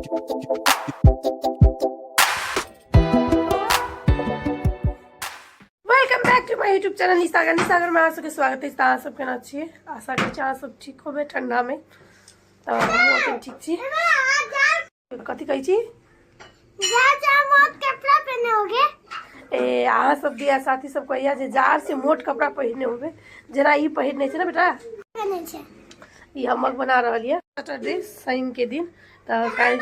Welcome back to my YouTube channel Nisagar में सबके स्वागत है। अहाँ सबके ना अच्छी आशा करै छी अहाँ सब ठीक होबे ठंडा में। तो हम ठीक छी। कथी कहै छी कपड़ा पहने होगे ए अहाँ सब दिया साथी सब कहिया जे जार से मोट कपड़ा पहने होबे जेना ई पहिरने छै ना बेटा। पहने छै ई हमक बना रहलिए सैटरडे शनि के दिन। तो काल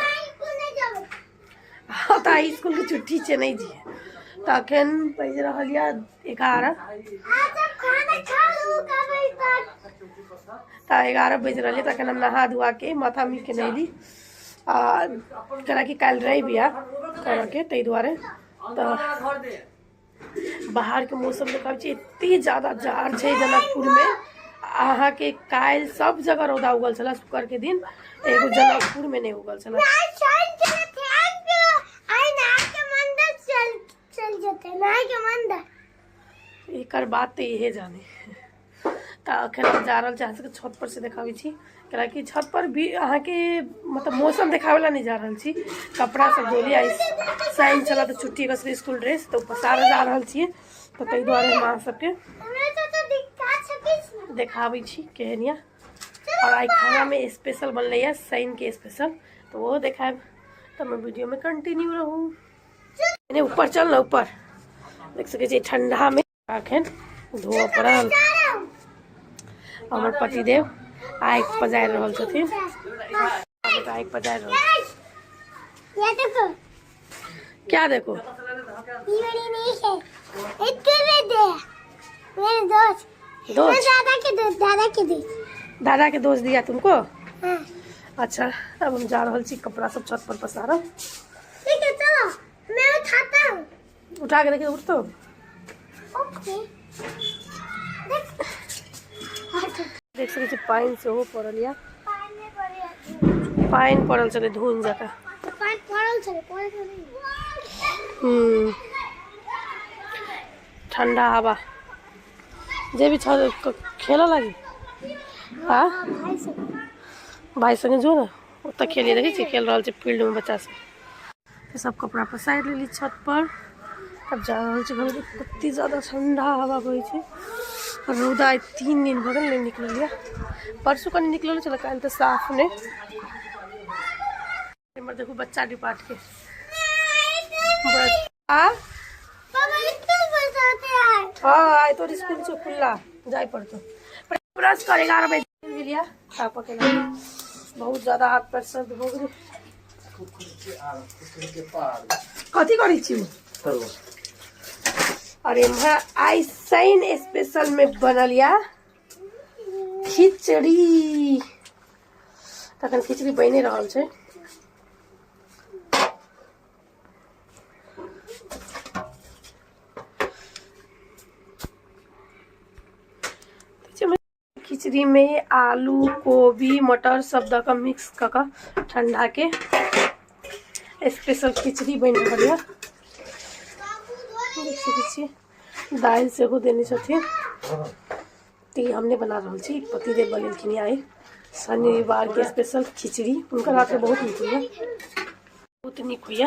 ता स्कूल के छुट्टी छै नहीं जी। तो अखन बज रहलिए 11। तो 11 बज रही। तो अखन हम नहा धुआ के माथा मिल के नहली करा कि कल रही बिया कर के तै दुआरे। तो बाहर के मौसम देखा एते ज्यादा जार छै जनकपुर में। अहाँ के काल सब जगह रौदा उगल छला शुक्र के दिन एगो जनकपुर में नहीं उगल छला। एकर बात तो यही जाने। तो अखन हम जा रहा छत पर से देखाबी छी कि छत पर भी अहाँ के मतलब मौसम देखावेला नहीं जा रहा छी। कपड़ा सब धोली आई साइन चला तो छुट्टी का स्कूल ड्रेस तो पसार जा रहा छी। तो तै दुआरे हम अहाँ सबके देखाबी छी केहनिया। और आई खाना में स्पेशल बनले है साइन के स्पेशल तो वो देखाब। तो मैं वीडियो में कंटिन्यू रहूँ। ऊपर चल ना ऊपर देख सके ठंडा में अखन धोआ पड़ल। हमर पतिदेव आग पजारि रहल छथिन। आग पजारि रहल। क्या देखो दादा के दोस्त दिया तुमको। हाँ। अच्छा अब हम जा रहा छी कपड़ा सब छत पर पसार। ठीक है चलो मैं उठाता हूँ। उठा के देखिए उठ तो देख सके पाइन से हो पड़ल या पाइन पड़ल चले धुन जका। ठंडा हवा जे भी खेला लगी। हाँ भाई संगे जो ना उतना खेलिए देखिए खेल रहा है फील्ड में बच्चा से। तो सब कपड़ा पसार ली छत पर। अब जा रहा घर कत्ती ज्यादा ठंडा हवा बहे छे। रौदा 3 दिन भगल नहीं निकल। परसों का नहीं निकल चल कल तो साफ ने देखो बच्चा डिपार्ट के हाँ आए तो स्कूल से खुला जाए पड़तो ब्रश कर 11 बजे लिया बहुत ज्यादा हाथ पैर सर्द हो गए। कथी करी छी अरे आई साइन स्पेशल में बनलिया खिचड़ी। तखन खिचड़ी बने रहल छे। खिचड़ी में आलू गोभी मटर सब दक मिक्स कऽ ठंडा के स्पेशल खिचड़ी बन रही है। देख सके दाल से हो देने छथिन। तो हमने बना रहा छी पतिदेव बनेलखिन आई शनिवार के स्पेशल खिचड़ी। उनका हाथ में बहुत नीक हुई बहुत नीक हुई।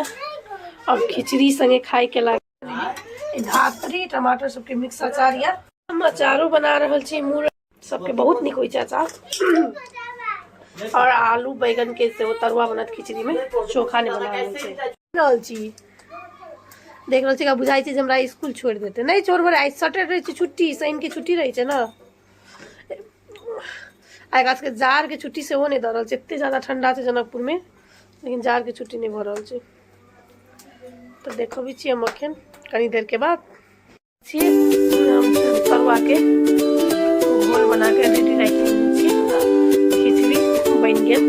और खिचड़ी संगे खाए के लगे धात्री टमाटर सबके मिक्स अचार या हम अचारो बना रहा छी मूर सबके बहुत नीक हुई अचार। और आलू बैगन के से तरुआ बनत खिचड़ी में चोखा ने बना रहल छी। देख रहा का बुझाई छै हमरा स्कूल छोड़ देते नहीं छोड़ब। आज सैटरडे छै छुट्टी शनि के छुट्टी रही है ना। आई गाछ के जार के छुट्टी से हो नहीं दे रहा है। इतने ज्यादा ठंडा है जनकपुर में लेकिन जार के छुट्टी नहीं भ रहा है। तो देखो भी हम अखन कनी देर के बाद तरुआ के घोल बना के रेडी राखी खिचड़ी बन गया।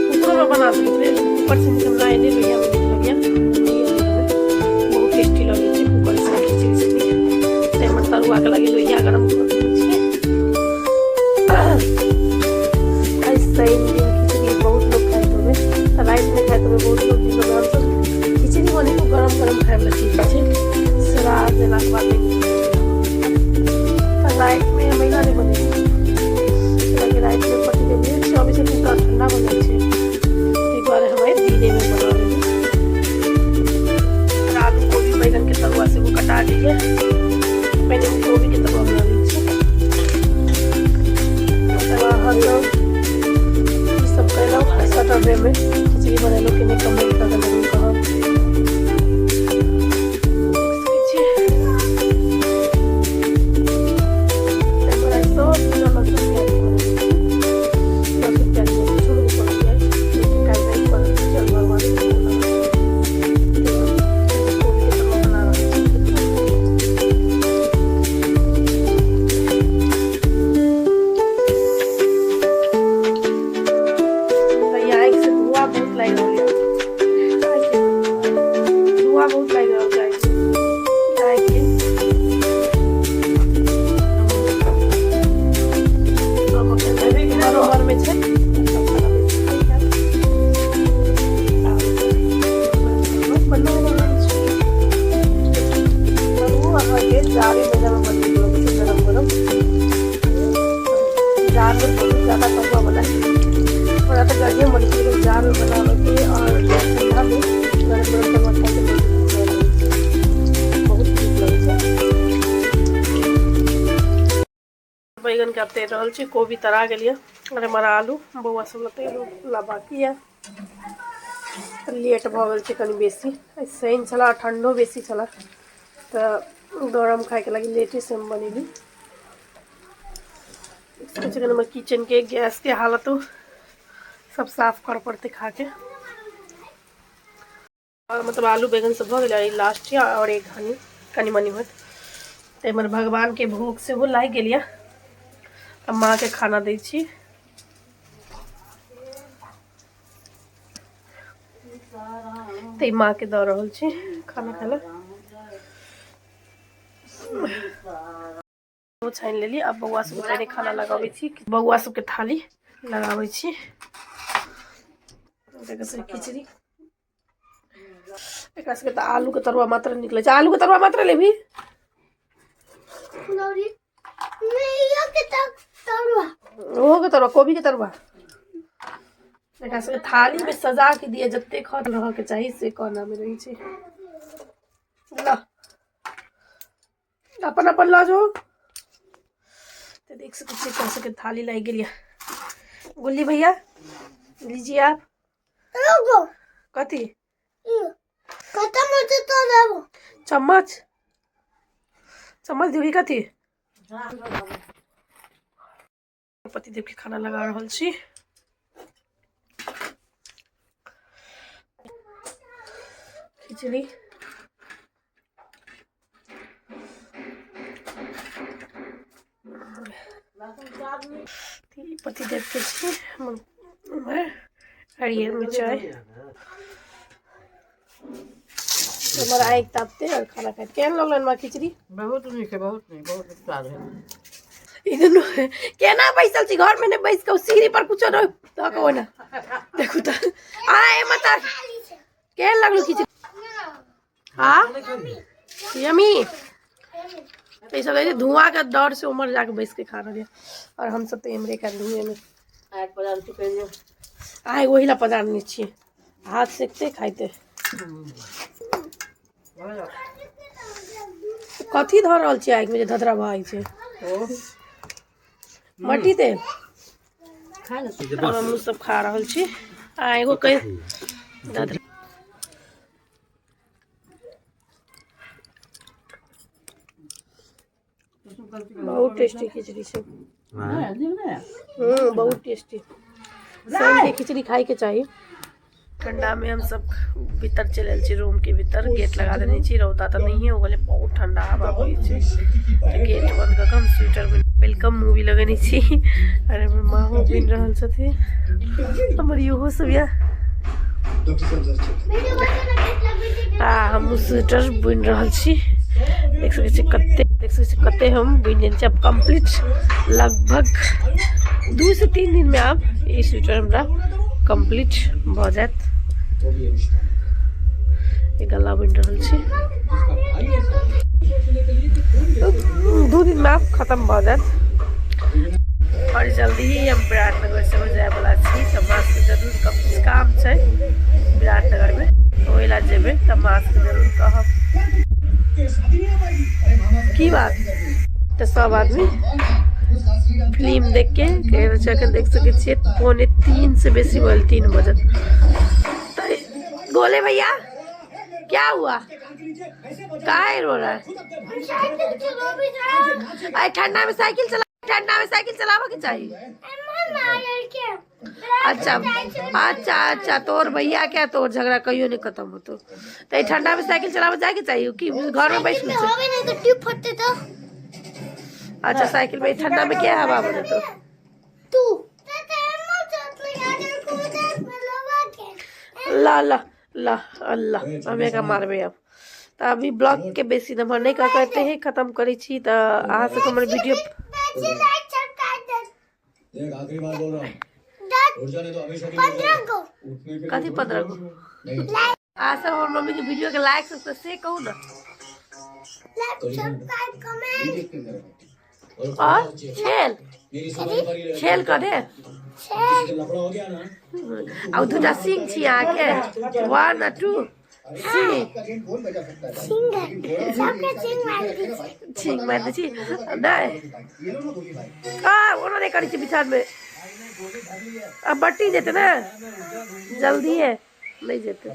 ऊपर में बना सकते ऊपर से हम लाए नहीं लोहिया में निकल गया बहुत टेस्टी लगे छे। कुकर से खिचड़ी से तरुआ के लगे लोहिया गरम कर खिचड़ी बहुत लोग खाए तो राइस में खाए तो बहुत लोग खिचड़ी बने तो गरम गरम खाए वाला चीज है। सलाद देना के बाद राइस में महिला नहीं बने राइस में पति ठंडा बने बर्थडे में खिचड़ी बनेलो कि नहीं कमेंट करके जरूर कहब। बैगन के तेल रहल छी, कोबी तरा गेलिए और हमारा आलू बौआ सब तेल ला बाकी है। लेट भ गेल छै कनी बेसी, सही छला ठंडो बेसी छला तो गरम खाए के लगी लेटे से हम बनेली। हमर किचन के गैस के हालत सब साफ कर पड़ते खा के। और मतलब आलू बैगन सब भ गेल, लास्ट और एक घनी कनी मनी होत तो हमर भगवान के भोग से वो लाग गेलिए। अब माँ के खाना दै छी। तो माँ के दऽ रहल छी खाना खाए ला। वो छान लेली। अब बौआ सबके पहले खाना लगाबै छी, बौआ सबके थाली लगाबै छी। खिचड़ी एकरा सबके तऽ आलू के तरुआ मात्र निकले छै। आलू के तरुआ मात्र लेबी ओहो के तरुआ, कोबी के तरुआ एकरा सबके थाली में सजा के दिए, जते खत रह के चाहिए से कोना में रही छै। ला अपन अपन ला जो तो देख सकते हैं कैसे के थाली लाई गेलिए। गुल्ली भैया लीजिए आप। कथी चम्मच चम्मच देवी कथी। पतिदेव के खाना लगा रहल छी। खिचड़ी पतिदेव के छी हरियर मिर्चाई हमारा आग तापते और खाना खाते। केहन लगलन माँ खिचड़ी? बहुत नीक है, बहुत नीक, बहुत स्वाद है। इदनु केना बैसल छी घर में ने बैस के सीढ़ी पर कुछ न त को ना देखू त आए मत केहन लगलो खिचड़ी? हां यमी तो सब धुआं का डर से उमर जाके बैस के खा रहे और हम सब तो एमरे कर धुएं में आग पदार्थ कहियो आए वही ला पदार्थ छी हाथ सेकते खाइते। कथी धर रहल छी आग में जे धधरा भाई छै? मट्टी तेल खा ले। हम सब खा रहल छी। आ एगो कह धधरा बहुत टेस्टी खिचड़ी छै। बहुत टेस्टी सही खिचड़ी खाई के चाहिए। ठंडा में हम सब भीतर चले छी, रूम के भीतर गेट लगा देने छी। रौदा तो नहीं है, वो बोले बहुत ठंडा हवा बहे छै तो गेट बंद कर हम स्वेटर में वेलकम मूवी लगेने छी। अरे माँ बिन रहल छथिन हमर इहो सब या हम स्वेटर बुन रहल छी। देख सकै छी कते हम बुन लेने छी। अब कंप्लीट लगभग 2 से 3 दिन में अब ये स्वेटर हमरा कंप्लीट भ जात। ये गला बुन रहल छी, 2 दिन में अब खत्म भ जात और जल्दी ही हम विराटनगर से हो जाए वाला छी। तो मास्क जरूर कुछ काम छै विराटनगर में, ओहि ला जेबे तो मास्क जरूर कहब। की बात तो सब आदमी फिल्म देख के एखन देख सके छे 2:45 से बेसी बोल 3 बजे। गोले भैया क्या हुआ, काहे रो रहा है? ठंडा में साइकिल चला, ठंडा में साइकिल चलावा के चाहिए। अच्छा अच्छा अच्छा, तोर भैया क्या तोर झगड़ा कहियो नहीं खत्म होतो, तो ठंडा में साइकिल चलावा जाए के चाहिए कि घर में बैठ तो। अच्छा साइकिल में ठंडा में क्या हवा बने तो ला ला ला अल्लाह हमें का मारबे। अब तो अभी ब्लॉग के बेसी नंबर नहीं का करते हैं, खत्म करी छी। तो अहाँ से हमर वीडियो आखिरी बार बोल रहा हूँ, कथी 15 गो आ सब और मम्मी के वीडियो के लाइक से कहू ना। और खेल करे अब दूटा सिंह छी अहाँ के 1 और 2 सिंह मार दी छी नहीं ओना नहीं करी छी बिचार में। अब बट्टी जेते ना जल्दी है नहीं जेते।